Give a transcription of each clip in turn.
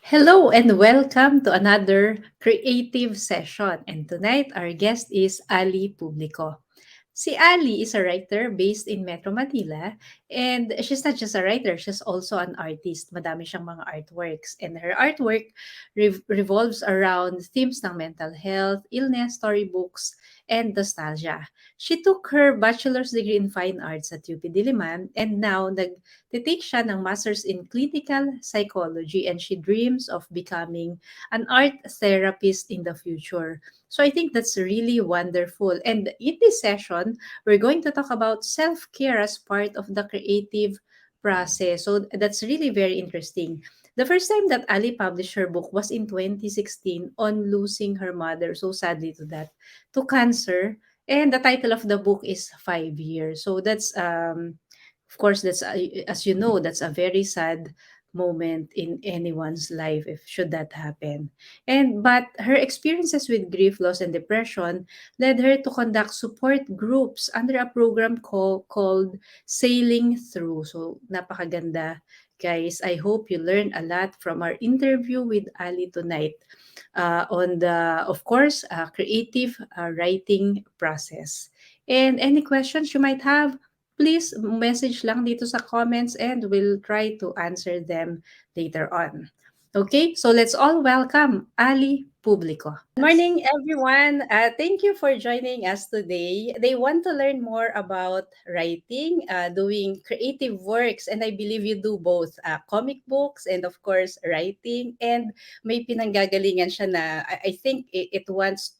Hello and welcome to another creative session. And tonight, our guest is Ally Publico. Si Ali is a writer based in Metro Manila, and she's not just a writer, she's also an artist. Madami siyang mga artworks, and her artwork revolves around themes ng mental health, illness, storybooks, and nostalgia. She took her bachelor's degree in fine arts at UP Diliman, and now nag-take siya ng master's in clinical psychology, and she dreams of becoming an art therapist in the future. So I think that's really wonderful. And in this session, we're going to talk about self-care as part of the creative process. So that's really very interesting. The first time that Ali published her book was in 2016 on losing her mother, so sadly to cancer. And the title of the book is 5 Years. So that's of course that's as you know, that's a very sad moment in anyone's life if should that happen. And but her experiences with grief, loss, and depression led her to conduct support groups under a program called Sailing Through. So napakaganda, guys. I hope you learn a lot from our interview with Ali tonight on the, of course, creative writing process. And any questions you might have, please message lang dito sa comments and we'll try to answer them later on. Okay, so let's all welcome Ali Publico. Good morning, everyone. Thank you for joining us today. They want to learn more about writing, doing creative works, and I believe you do both comic books and, of course, writing. And may pinanggagalingan siya na I think it wants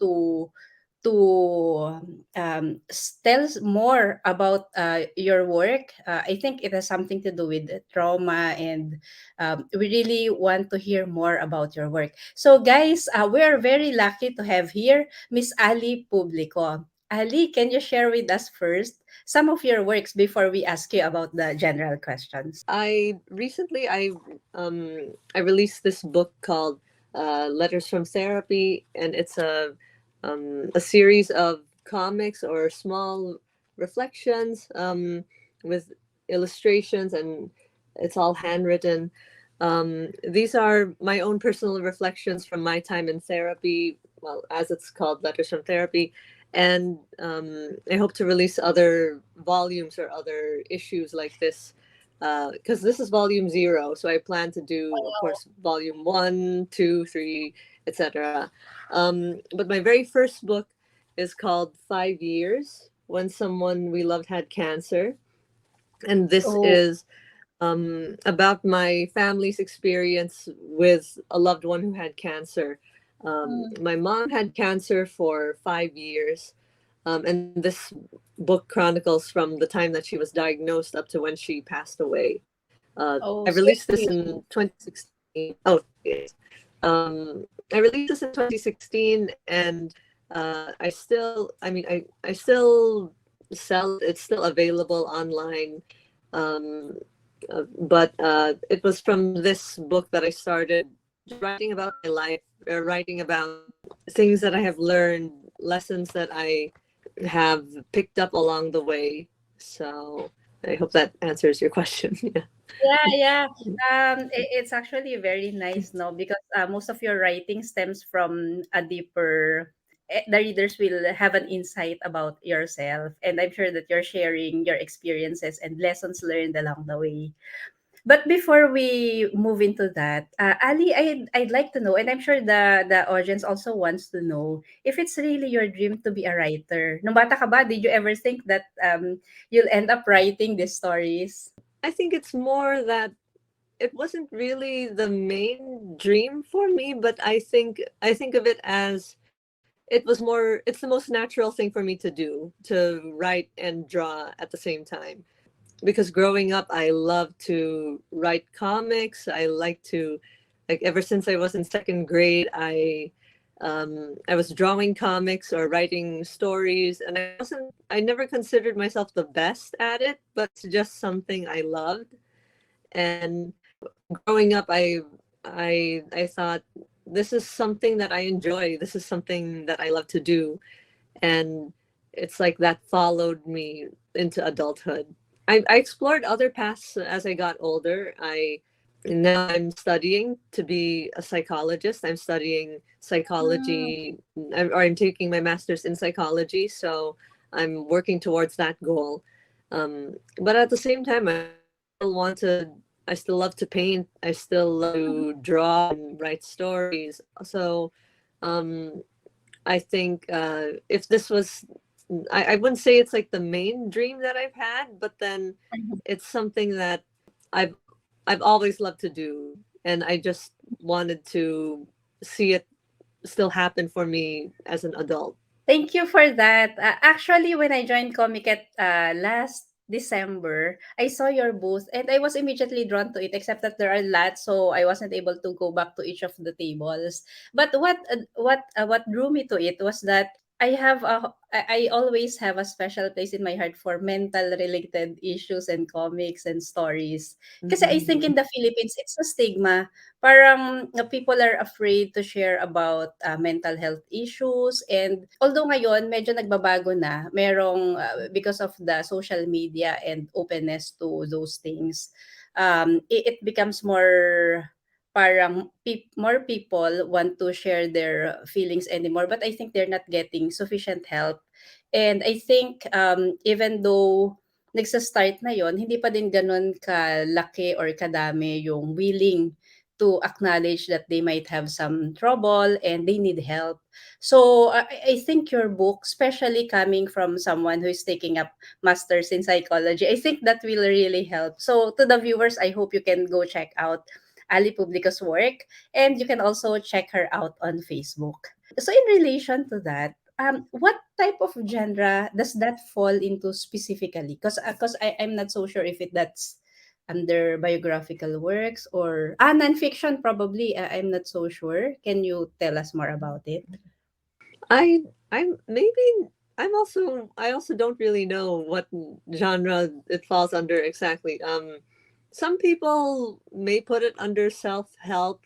tell more about your work. I think it has something to do with trauma, and we really want to hear more about your work. So, guys, we are very lucky to have here Miss Ali Publico. Ali, can you share with us first some of your works before we ask you about the general questions? I released this book called Letters from Therapy, and it's a series of comics or small reflections with illustrations, and it's all handwritten. These are my own personal reflections from my time in therapy, well, as it's called, Letters from Therapy. And I hope to release other volumes or other issues like this, because this is volume 0. So I plan to do, of course, volume 1, 2, 3, etc. But my very first book is called 5 Years, When Someone We Loved Had Cancer. And this Oh, is about my family's experience with a loved one who had cancer. My mom had cancer for 5 years, and this book chronicles from the time that she was diagnosed up to when she passed away. oh, I released this sorry. in 2016. Oh, yes. I released this in 2016, and I still sell it. It's still available online. Um, but it was from this book that I started writing about my life, writing about things that I have learned, lessons that I have picked up along the way. So I hope that answers your question. Yeah. Yeah, yeah. It's actually very nice, no, because most of your writing stems from a deeper. The readers will have an insight about yourself, and I'm sure that you're sharing your experiences and lessons learned along the way. But before we move into that, Ali, I'd like to know, and I'm sure the audience also wants to know, if it's really your dream to be a writer. Nung bata ka ba, did you ever think that you'll end up writing these stories? I think it's more that it wasn't really the main dream for me, but I think of it as it's the most natural thing for me to do, to write and draw at the same time. Because growing up, I loved to write comics. I like to, like, ever since I was in second grade, I was drawing comics or writing stories, and I never considered myself the best at it, but it's just something I loved. And growing up, I thought, this is something that I enjoy. This is something that I love to do, and it's like that followed me into adulthood. I explored other paths as I got older. I now I'm studying to be a psychologist. I'm studying Mm. psychology, or I'm taking my master's in psychology. So I'm working towards that goal. But at the same time, I still love to paint. I still love to draw and write stories. So um, I think if this was, I wouldn't say it's like the main dream that I've had, but then it's something that I've I've always loved to do, and I just wanted to see it still happen for me as an adult. Thank you for that. Actually, when I joined Comiket last December, I saw your booth and I was immediately drawn to it, except that there are lots, so I wasn't able to go back to each of the tables. But what drew me to it was that I always have a special place in my heart for mental related issues and comics and stories. Kasi I think Mm-hmm. in the Philippines, it's a stigma. Parang people are afraid to share about mental health issues, and although ngayon medyo nagbabago na, merong because of the social media and openness to those things, it becomes more, parang more people want to share their feelings anymore, but I think they're not getting sufficient help. And I think even though nagsa-start na yon, hindi pa din gano'n kalaki or kadami yung willing to acknowledge that they might have some trouble and they need help. So I think your book, especially coming from someone who is taking up masters in psychology, I think that will really help. So to the viewers, I hope you can go check out Ali Publico's work, and you can also check her out on Facebook. So in relation to that, what type of genre does that fall into specifically? Because I'm not so sure if that's under biographical works or nonfiction probably. I'm not so sure. Can you tell us more about it? I I'm maybe I also don't really know what genre it falls under exactly. Some people may put it under self-help.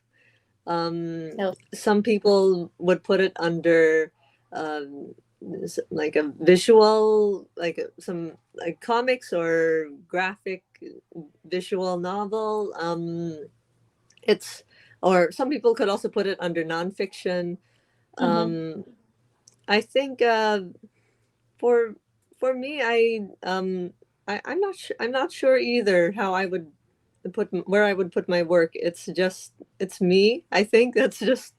Self. Some people would put it under um, like a visual, like some like comics or graphic visual novel. It's or some people could also put it under nonfiction. Mm-hmm. Um, I think for for me, I'm not sure either how I would put where I would put my work. It's me. I think it's just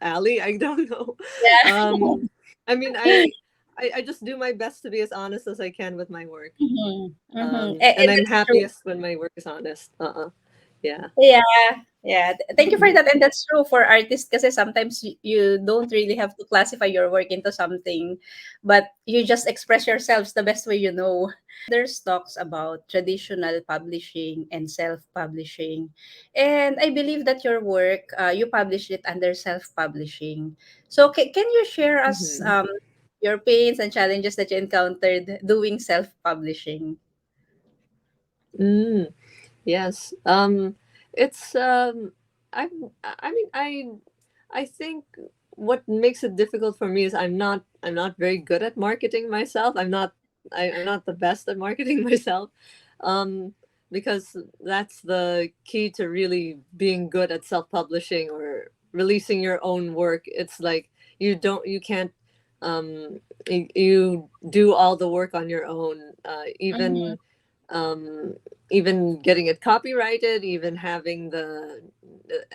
Ally. I don't know. Yeah. Um, I mean, I just do my best to be as honest as I can with my work. Mm-hmm. Mm-hmm. And And I'm that's true. happiest when my work is honest. Yeah. Yeah, yeah. Thank you for that. And that's true for artists kasi sometimes you don't really have to classify your work into something, but you just express yourselves the best way you know. There's talks about traditional publishing and self-publishing. And I believe that your work, you published it under self-publishing. So can you share us Hmm. your pains and challenges that you encountered doing self-publishing? Mm. Yes. It's I I mean I think what makes it difficult for me is I'm not very good at marketing myself. I'm not the best at marketing myself. Um because that's the key to really being good at self-publishing or releasing your own work. It's like you can't you do all the work on your own, Mm-hmm. um, even getting it copyrighted, even having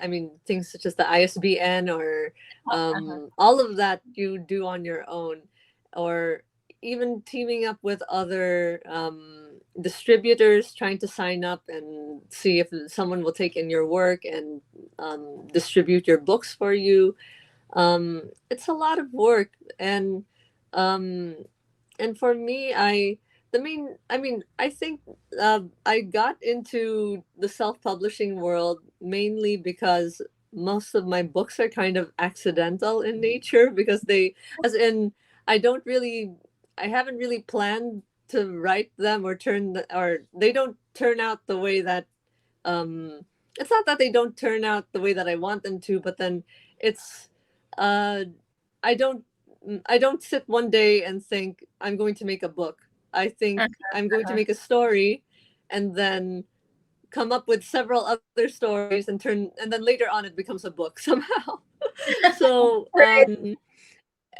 I mean, things such as the ISBN or Uh-huh. all of that you do on your own, or even teaming up with other distributors trying to sign up and see if someone will take in your work and distribute your books for you. It's a lot of work, um, and for me, I mean, I think I got into the self-publishing world mainly because most of my books are kind of accidental in nature because as in, I don't really, I haven't really planned to write them or they don't turn out the way that, um, it's not that they don't turn out the way that I want them to, but then it's, uh, I don't I don't sit one day and think I'm going to make a book. I think I'm going to make a story and then come up with several other stories and then later on it becomes a book somehow. So Right.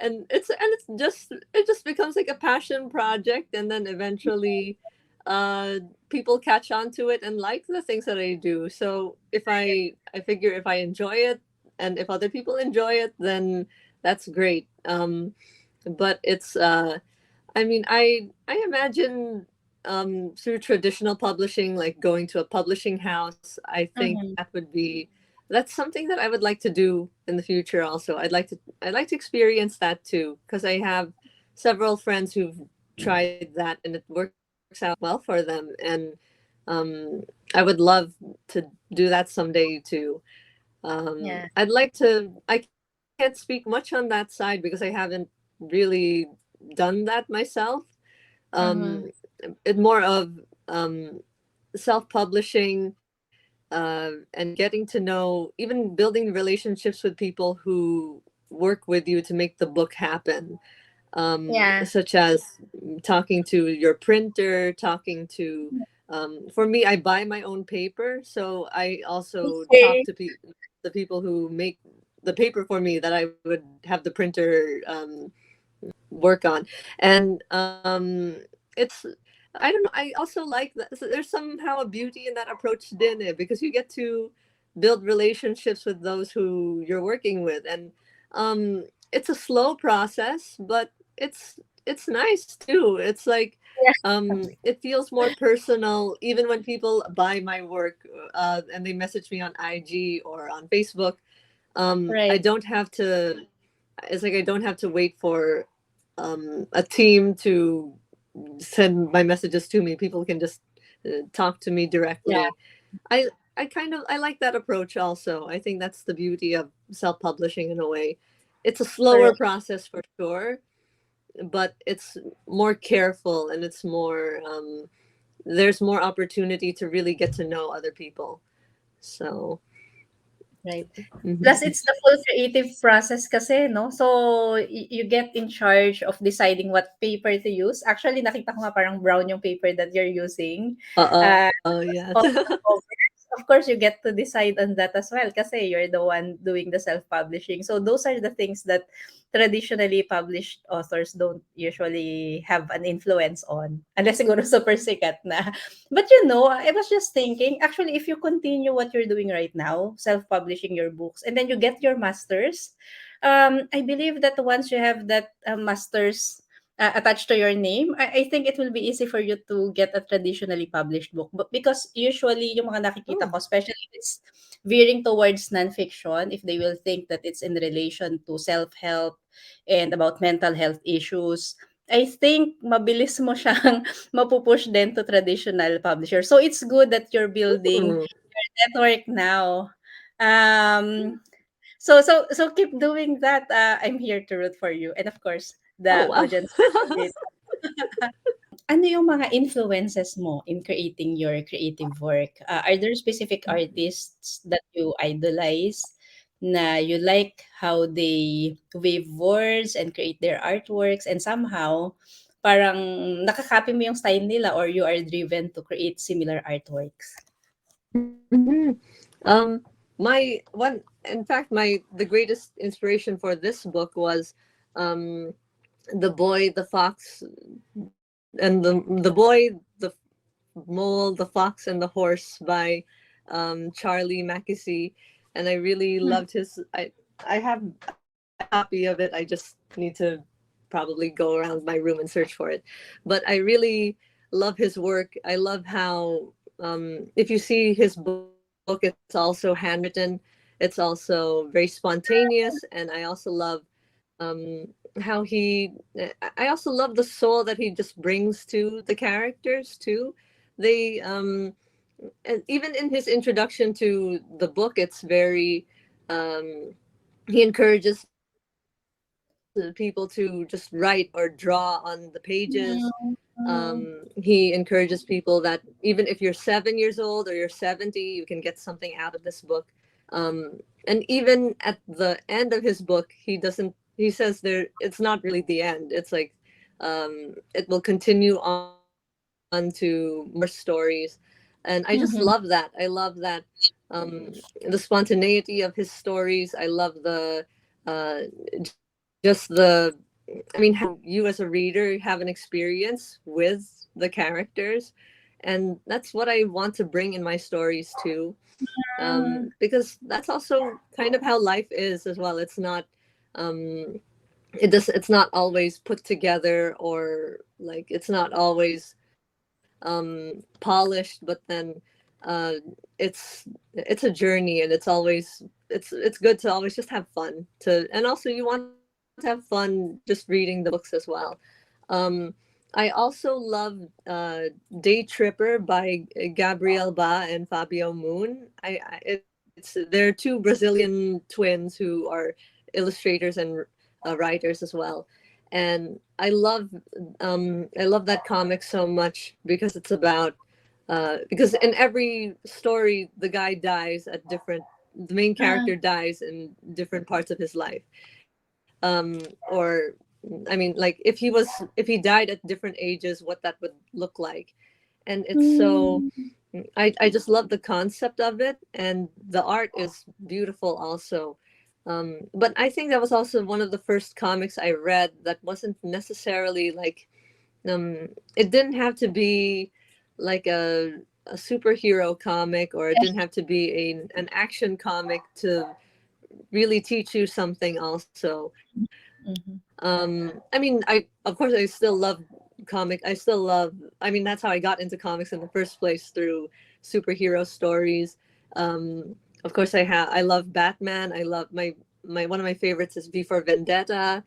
it just becomes like a passion project, and then eventually uh people catch on to it and like the things that I do. So if I figure if I enjoy it and if other people enjoy it, then that's great. But it's I mean, I imagine through traditional publishing, like going to a publishing house, I think Mhm. that would be that's something that I would like to do in the future also. I'd like to experience that too, because I have several friends who've tried that and it works out well for them. And I would love to do that someday too. Yeah. I'd like to I can't speak much on that side because I haven't really done that myself. um, Mhm. it more of self-publishing, and getting to know, even building relationships with people who work with you to make the book happen, Yeah. such as talking to your printer, talking to for me, I buy my own paper, so I also talk Okay. to the people who make the paper for me that I would have the printer work on. And it's I don't know, I also like that. So there's somehow a beauty in that approach din because you get to build relationships with those who you're working with. And it's a slow process, but it's nice too. It's like it feels more personal even when people buy my work, and they message me on IG or on Facebook. I Right. don't have to It's like I don't have to wait for a team to send my messages to me. People can just talk to me Yeah. directly. I I like that approach also. I think that's the beauty of self-publishing in a way. It's a slower Correct. process for sure, but it's more careful and it's more there's more opportunity to really get to know other people. So, Right. Plus, mhm. it's the full creative process kasi, no? So, you get in charge of deciding what paper to use. Actually, nakita ko nga parang brown yung paper that you're using. Uh, Yes. on the covers. Of course, you get to decide on that as well kasi you're the one doing the self-publishing. So those are the things that traditionally published authors don't usually have an influence on. Unless siguro super sikat na. But I was just thinking, actually, if you continue what you're doing right now, self-publishing your books, and then you get your master's, I believe that once you have that master's attached to your name, I think it will be easy for you to get a traditionally published book. But because usually yung mga nakikita Oh. ko, especially if it's veering towards nonfiction, if they will think that it's in relation to self-help and about mental health issues, I think mabilis mo siyang mapupush din to traditional publisher. So it's good that you're building Hmm. network now. So keep doing that. I'm here to root for you, and of course Oh the wow. audience. Ano yung mga influences mo in creating your creative work? Are there specific artists that you idolize na you like how they weave words and create their artworks and somehow parang nakakopy mo yung style nila or you are driven to create similar artworks? Mhm. My one, in fact, my the greatest inspiration for this book was um, the boy, the fox, and the boy, the mole, the fox, and the horse by Charlie Mackesy, and I really Hmm. loved his. I have a copy of it. I just need to probably go around my room and search for it, but I really love his work. I love how if you see his book, it's also handwritten. It's also very spontaneous, and I also love how I also love the soul that he just brings to the characters too. They and even in his introduction to the book, it's very um he encourages people to just write or draw on the pages. Mm. He encourages people that even if you're 7 years old or you're 70, you can get something out of this book. And even at the end of his book, he says there it's not really the end. It's like it will continue on to more stories. and I just Mm-hmm. love that. I love that, um, the spontaneity of his stories. I love the just the I mean, how you as a reader have an experience with the characters, and that's what I want to bring in my stories too. Because that's also kind of how life is as well. It's not um, it's not always put together, or like it's not always polished, but then uh, it's a journey, and it's good to always just have fun to, and also you want to have fun just reading the books as well. um, I also love Day Tripper by Gabriel Ba and Fabio Moon. They're two Brazilian twins who are illustrators and writers as well, and I love that comic so much because it's about because in every story the guy dies at different the main character dies in different parts of his life, or I mean, like if he died at different ages, what that would look like. And it's so I just love the concept of it, and the art is beautiful also. But I think that was also one of the first comics I read that wasn't necessarily like it didn't have to be like a superhero comic, or it didn't have to be an action comic to really teach you something also. Mm-hmm. I mean, I of course I still love comic. I still love. I mean, that's how I got into comics in the first place, through superhero stories. Of course, I love Batman. I love my one of my favorites is V for Vendetta.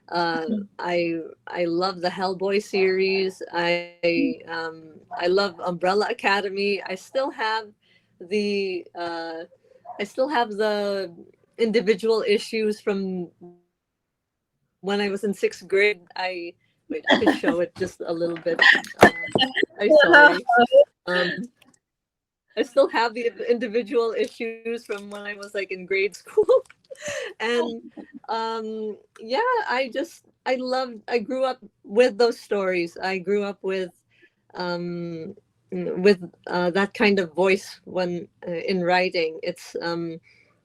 Uh, I love the Hellboy series. I love Umbrella Academy. The uh, I still have the individual issues from when I was in sixth grade. I could show it just a little bit. I'm sorry. Um, I still have the individual issues from when I was like in grade school. And yeah, I grew up with those stories. I grew up um, with that kind of voice when in writing. It's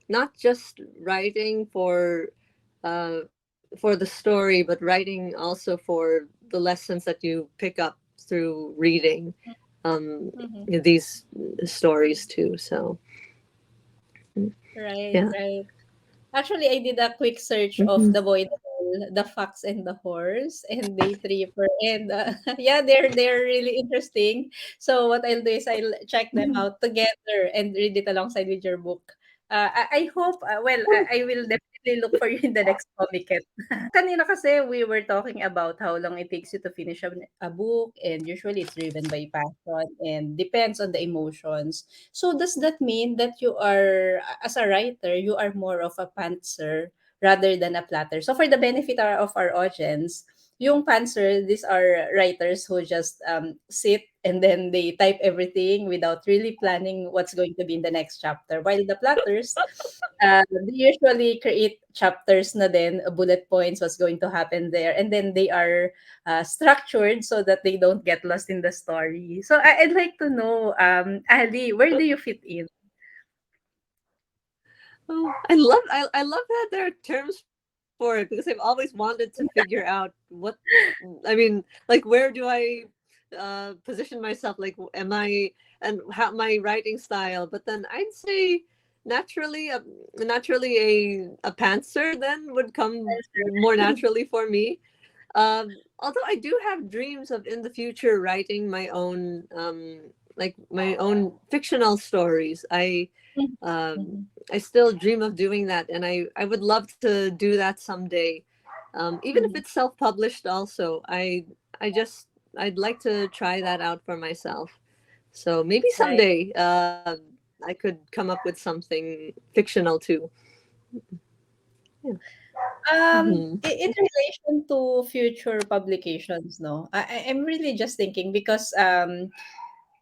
not just writing for the story, but writing also for the lessons that you pick up through reading Mm-hmm. these stories too. So Right, yeah. right. Actually, I did a quick search of Mhm. the boy, the Bull, the fox, and the horse, and day tripper, and yeah, they're really interesting. So what I'll do is I'll check them Mhm. out together and read it alongside with your book. I hope, well, I will definitely look for you in the next comic. Kanina kasi we were talking about how long it takes you to finish a book, and usually it's driven by passion and depends on the emotions. So does that mean that you are, as a writer, you are more of a pantser rather than a platter? So for the benefit of our audience, yung pantser, these are writers who just sit and then they type everything without really planning what's going to be in the next chapter. While the platters, they usually create chapters na din, bullet points, what's going to happen there. And then they are structured so that they don't get lost in the story. So I'd like to know, Ali, where do you fit in? Oh, I love that there are terms for it, because I've always wanted to figure out what I mean, like where do I position myself, like am I, and how my writing style. But then I'd say naturally naturally a pantser then would come more naturally for me. Although I do have dreams of in the future writing my own like my own fictional stories. Um, Mhm. I still dream of doing that, and I would love to do that someday. Even if Mhm. it's self-published, also, I'd like to try that out for myself. So maybe Right. someday I could come up with something fictional too. Yeah. Hmm. In relation to future publications, no, I'm really just thinking because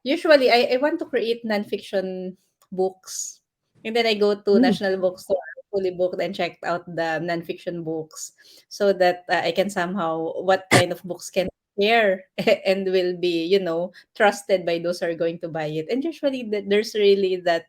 usually I want to create nonfiction books, and then I go to Mm. National Bookstore, fully booked, and checked out the nonfiction books, so that I can somehow what kind of books can care and will be, trusted by those who are going to buy it. And usually there's really that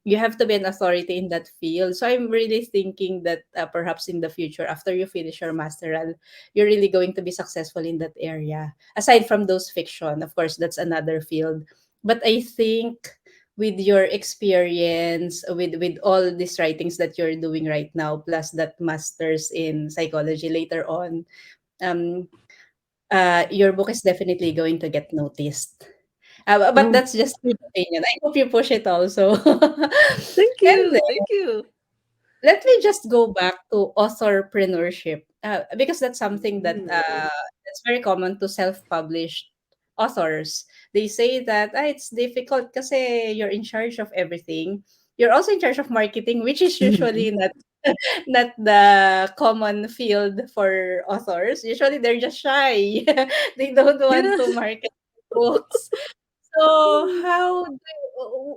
you have to be an authority in that field. So I'm really thinking that perhaps in the future, after you finish your masteral, you're really going to be successful in that area. Aside from those fiction, of course, that's another field. But I think with your experience, with all these writings that you're doing right now, plus that masters in psychology later on, um, your book is definitely going to get noticed. But Oh, that's just my opinion. I hope you push it also. thank And you. then, Thank you. let me just go back to authorpreneurship, because that's something that Mm. that's very common to self-published authors. They say that it's difficult because you're in charge of everything. You're also in charge of marketing, which is Mhm. usually not the common field for authors. Usually they're just shy. They don't want to Yes. market books. So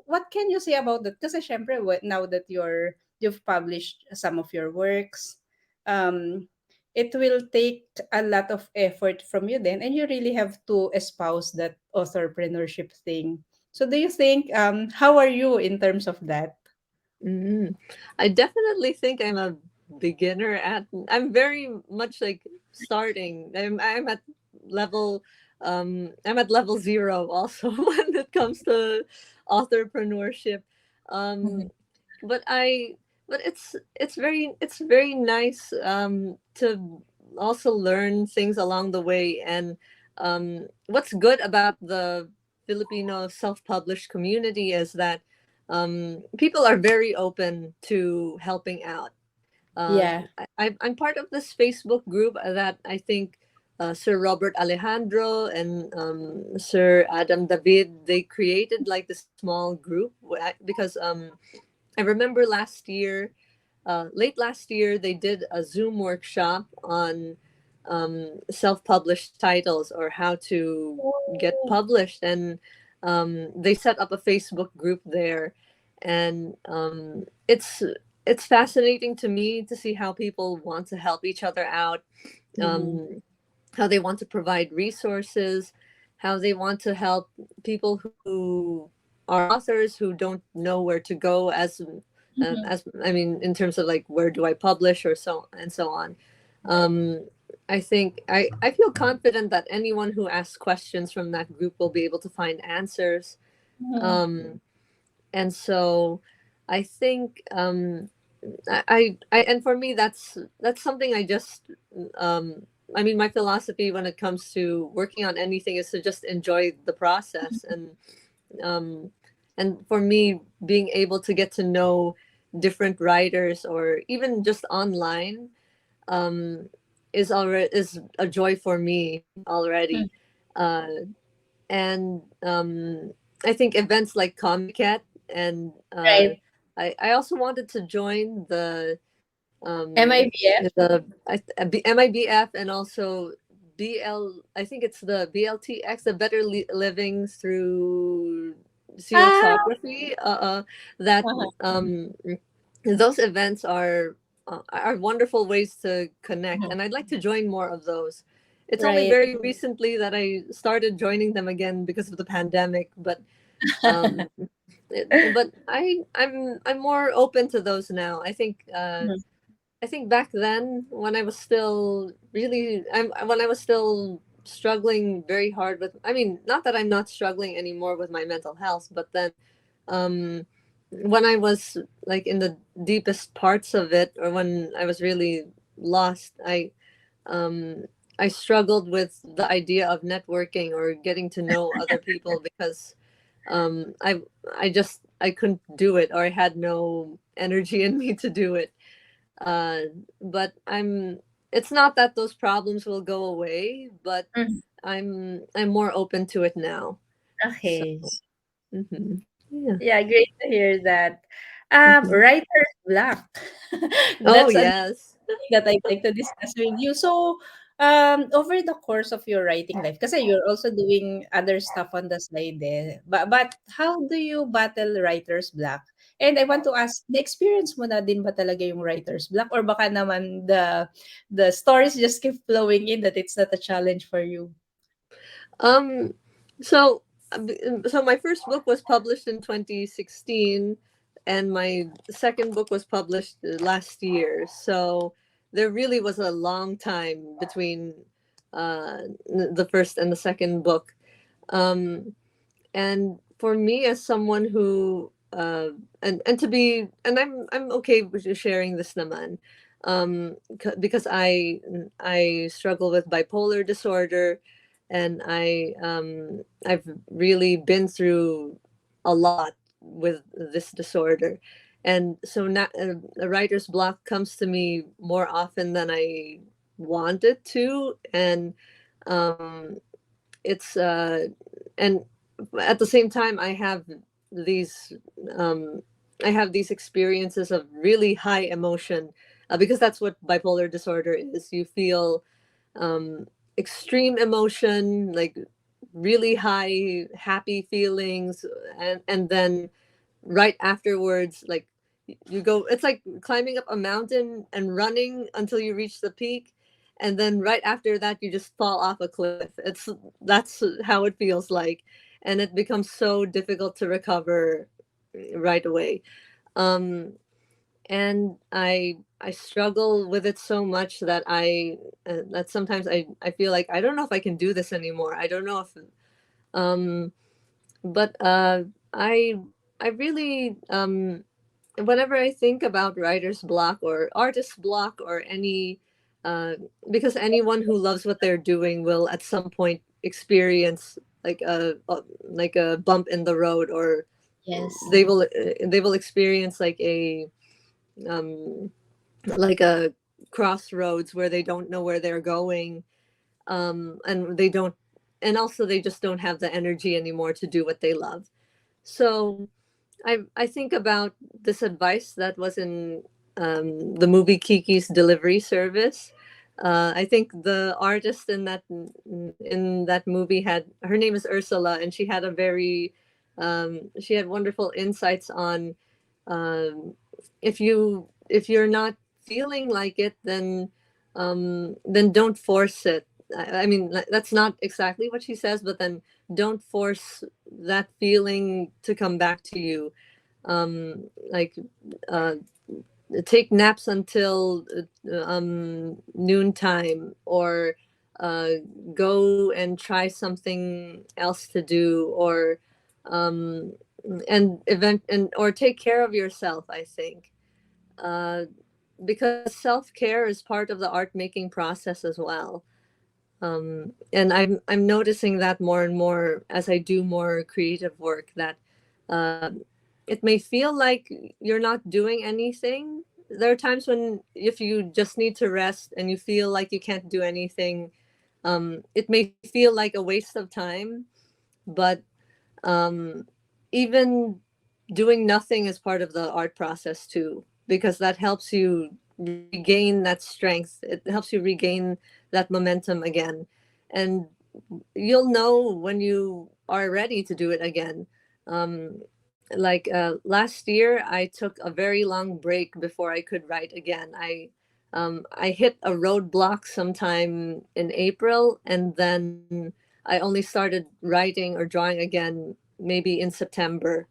what can you say about that? Kasi syempre now that you've published some of your works, um it will take a lot of effort from you then, and you really have to espouse that authorpreneurship thing. So do you think how are you in terms of that? Mm. I definitely think I'm a beginner at. I'm very much like starting. I'm at level. I'm at level zero also when it comes to entrepreneurship. Um, Mhm. but I but it's very nice to also learn things along the way. And what's good about the Filipino self-published community is that people are very open to helping out. Yeah. I'm part of this Facebook group that I think Sir Robert Alejandro and Sir Adam David, they created like this small group because I remember last year, late last year, they did a Zoom workshop on self-published titles or how to get Oh. published, and they set up a Facebook group there, and it's fascinating to me to see how people want to help each other out, Mhm. um, how they want to provide resources, how they want to help people who are authors who don't know where to go Mhm. as I mean in terms of like where do I publish or so and so on. Right. Um, I think I feel confident that anyone who asks questions from that group will be able to find answers. Mhm. Um, and so I think and for me that's something I just um I mean my philosophy when it comes to working on anything is to just enjoy the process, um and for me being able to get to know different writers or even just online um is a joy for me already. Mm. uh and I think events like Comiket and Right. I also wanted to join MIBF? MIBF and also I think it's the BLTX, the Better Living Through Ah. Xerosography. That Uh-huh. um, those events are wonderful ways to connect, Mhm. and I'd like to join more of those. It's only Right. very recently that I started joining them again because of the pandemic, um, but I'm more open to those now. Mhm. I think back then when I was still when I was still struggling very hard with, I mean, not that I'm not struggling anymore with my mental health, but then um when I was like in the deepest parts of it, or when I was really lost, um I struggled with the idea of networking or getting to know other people because um I I couldn't do it, or I had no energy in me to do it. uh, but it's not that those problems will go away, but Mhm. I'm more open to it now. So, Okay. yeah. Yeah, great to hear that. Mhm. Writer's block. Oh, That's another yes. thing that I'd like to discuss with you. So, Over the course of your writing life, kasi you're also doing other stuff on the side eh. But how do you battle writer's block? And I want to ask, na-experience mo na din ba talaga yung writer's block? Or baka naman the stories just keep flowing in that it's not a challenge for you? Um, so, so my first book was published in 2016, and my second book was published last year. So there really was a long time between the first and the second book. Um, and for me, as someone who and to be and I'm okay with you sharing this naman, because I struggle with bipolar disorder, and I've really been through a lot with this disorder, and so now a writer's block comes to me more often than I want it to, and um it's and at the same time these um I have these experiences of really high emotion, because that's what bipolar disorder is. You feel um extreme emotion, like really high happy feelings, and then right afterwards, like you go, it's like climbing up a mountain and running until you reach the peak, and then right after that you just fall off a cliff. That's how it feels like, and it becomes so difficult to recover right away. um and I struggle with it so much that that sometimes I feel like I don't know if I can do this anymore. I don't know if um but I I really whenever I think about writer's block or artist block or any, uh, because anyone who loves what they're doing will at some point experience like a bump in the road, or Yes. they will experience um, like a crossroads where they don't know where they're going, and they don't, and also they just don't have the energy anymore to do what they love. So I think about this advice that was in the movie Kiki's Delivery Service. I think the artist in that movie had, her name is Ursula, and she had a very she had wonderful insights on, um, if you're not feeling like it, then don't force it. I mean, that's not exactly what she says, but then don't force that feeling to come back to you. Like uh, take naps until noontime, or uh, go and try something else to do, or um, and event and or take care of yourself, I think, uh, because self-care is part of the art making process as well. And I'm noticing that more and more as I do more creative work, that uh, it may feel like you're not doing anything. There are times when if you just need to rest and you feel like you can't do anything, it may feel like a waste of time. But um, even doing nothing is part of the art process too, because that helps you regain that strength. It helps you regain that momentum again, and you'll know when you are ready to do it again. Last year, I took a very long break before I could write again. I hit a roadblock sometime in April, and then I only started writing or drawing again maybe in September.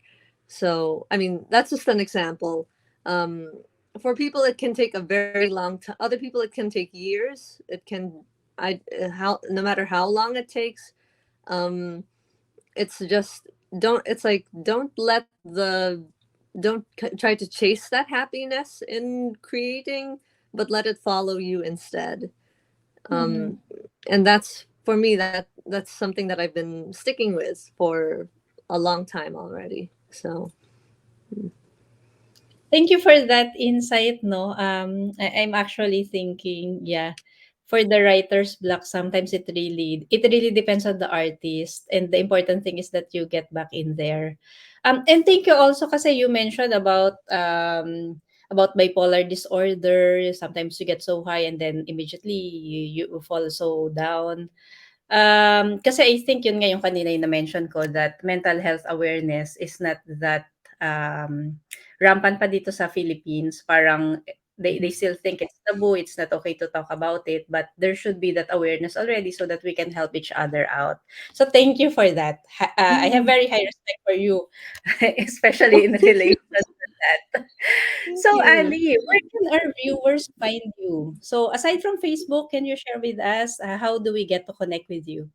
So, I mean, that's just an example. Um, for people, it can take a very long time. Other people, it can take years. It can, how, no matter how long it takes, um, it's just, it's like, don't try to chase that happiness in creating, but let it follow you instead. Mhm. Um, and that's, for me, that's something that I've been sticking with for a long time already. So, Thank you for that insight, no? I'm actually thinking, yeah, for the writer's block, sometimes it really depends on the artist, and the important thing is that you get back in there. And thank you also kasi you mentioned about about bipolar disorder. Sometimes you get so high and then immediately you fall so down. Kasi I think yun nga yung kanina yung na-mention ko that mental health awareness is not that um, rampant pa dito sa Philippines. Parang they still think it's taboo, it's not okay to talk about it, but there should be that awareness already so that we can help each other out. So thank you for that. I have Mm. very high respect for you, especially Oh, in thank you. relation to that. Thank So you. Ali, where can our viewers find you? So aside from Facebook, can you share with us how do we get to connect with you?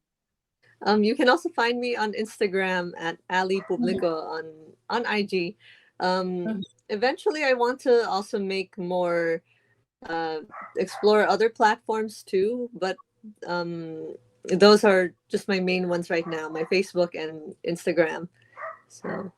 You can also find me on Instagram at Ally Mhm, Publico on IG. Um, mhm. Eventually, I want to also make more, explore other platforms too, but those are just my main ones right now: my Facebook and Instagram. So,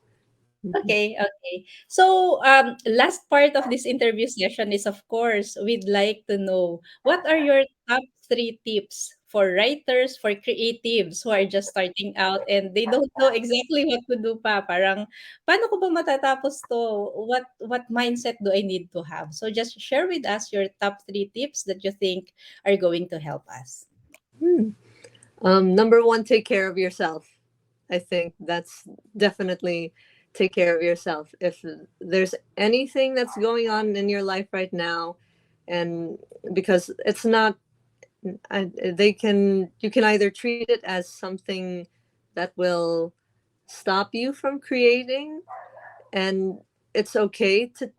mhm. Okay, okay. So, last part of this interview session is, of course, we'd like to know what are your top three tips for writers, for creatives who are just starting out and they don't know exactly what to do pa. Parang, paano ko ba matatapos to? What mindset do I need to have? So, just share with us your top three tips that you think are going to help us. Hmm. Number one, take care of yourself. I think that's definitely take care of yourself. If there's anything that's going on in your life right now, and because it's not, they can, you can either treat it as something that will stop you from creating, and it's okay to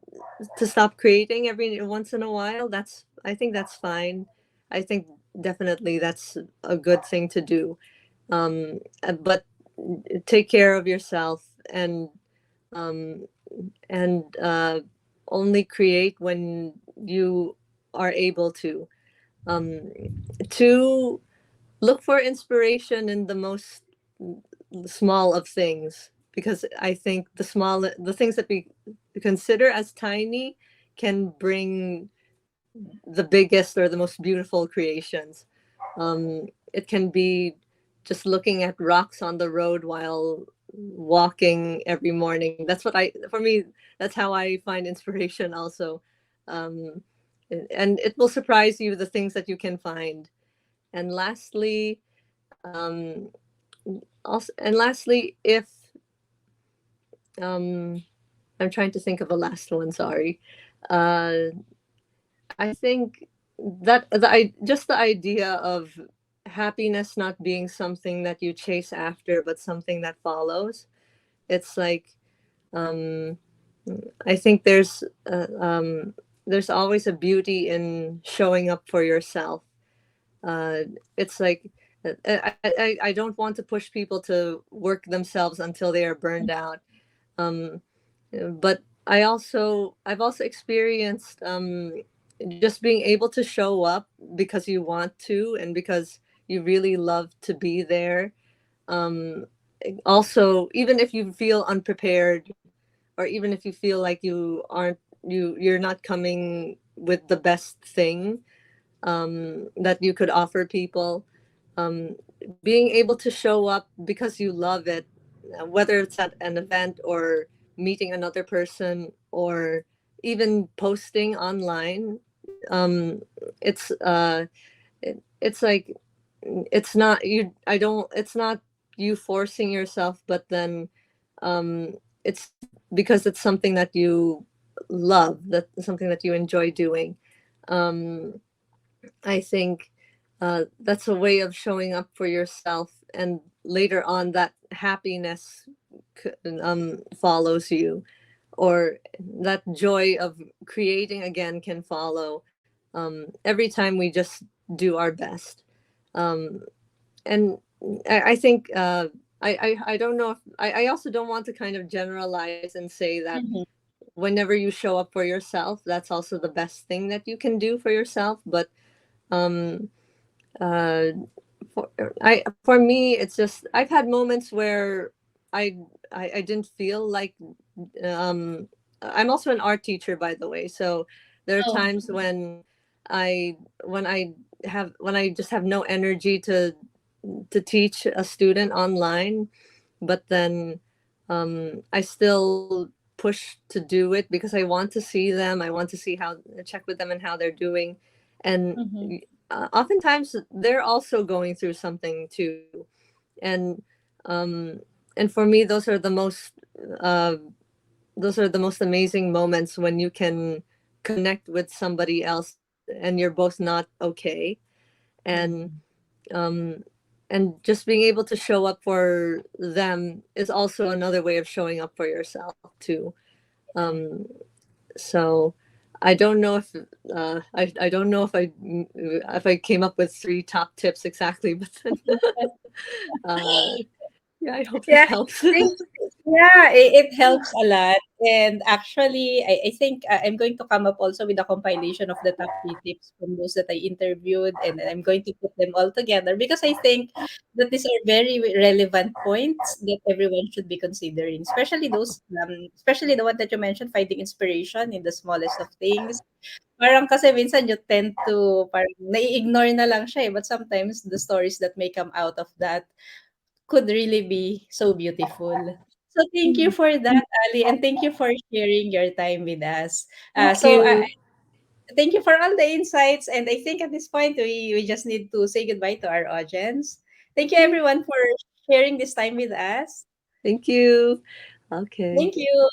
stop creating every once in a while. That's, I think that's fine. I think definitely that's a good thing to do. But take care of yourself, um, and only create when you are able to. Um, to look for inspiration in the most small of things, because I think the things that we consider as tiny can bring the biggest or the most beautiful creations. It can be just looking at rocks on the road while walking every morning. That's what I, for me, that's how I find inspiration also. Um, and it will surprise you the things that you can find. And lastly, um, if um, I'm trying to think of a last one. Sorry. Uh, I think that just the idea of happiness not being something that you chase after, but something that follows. It's like, um, I think there's always a beauty in showing up for yourself. It's like, I don't want to push people to work themselves until they are burned out. Um, but I've also experienced, just being able to show up because you want to and because you really love to be there. Um, Also, even if you feel unprepared, or even if you feel like you're not coming with the best thing, that you could offer people, um, being able to show up because you love it, whether it's at an event or meeting another person or even posting online. um, it's it's like, it's not you I don't it's not you forcing yourself, but then, it's because it's something that you love, that something that you enjoy doing. um, I think, that's a way of showing up for yourself, and later on, that happiness follows you, or that joy of creating again can follow, every time we just do our best. Um, and I think, I don't know if I also don't want to kind of generalize and say that Mhm, whenever you show up for yourself, that's also the best thing that you can do for yourself. But, um, uh, for me, it's just I've had moments where I I didn't feel like, um, I'm also an art teacher, by the way. So there are oh, times I when when I just have no energy to teach a student online, but then, I still push to do it because I want to see them. I want to see how check with them and how they're doing, and Mm-hmm. oftentimes they're also going through something too, and um, and for me uh, those are the most amazing moments when you can connect with somebody else and you're both not okay, and Mm-hmm. um, and just being able to show up for them is also another way of showing up for yourself too. Um, so I don't know if I don't know if I came up with three top tips exactly, but then, uh, yeah, I hope that Yeah, helps. I think yeah, it helps a lot. And actually, I think I'm going to come up also with a compilation of the top three tips from those that I interviewed, and I'm going to put them all together because I think that these are very relevant points that everyone should be considering, especially the one that you mentioned, finding inspiration in the smallest of things. Parang kasi minsan you tend to parang nai-ignore na lang siya eh, but sometimes the stories that may come out of that could really be so beautiful. So thank you for that, Ali, and thank you for sharing your time with us. Thank So you. thank you for all the insights, and I think at this point we just need to say goodbye to our audience. Thank you Okay. everyone for sharing this time with us. Thank you. Okay. Thank you.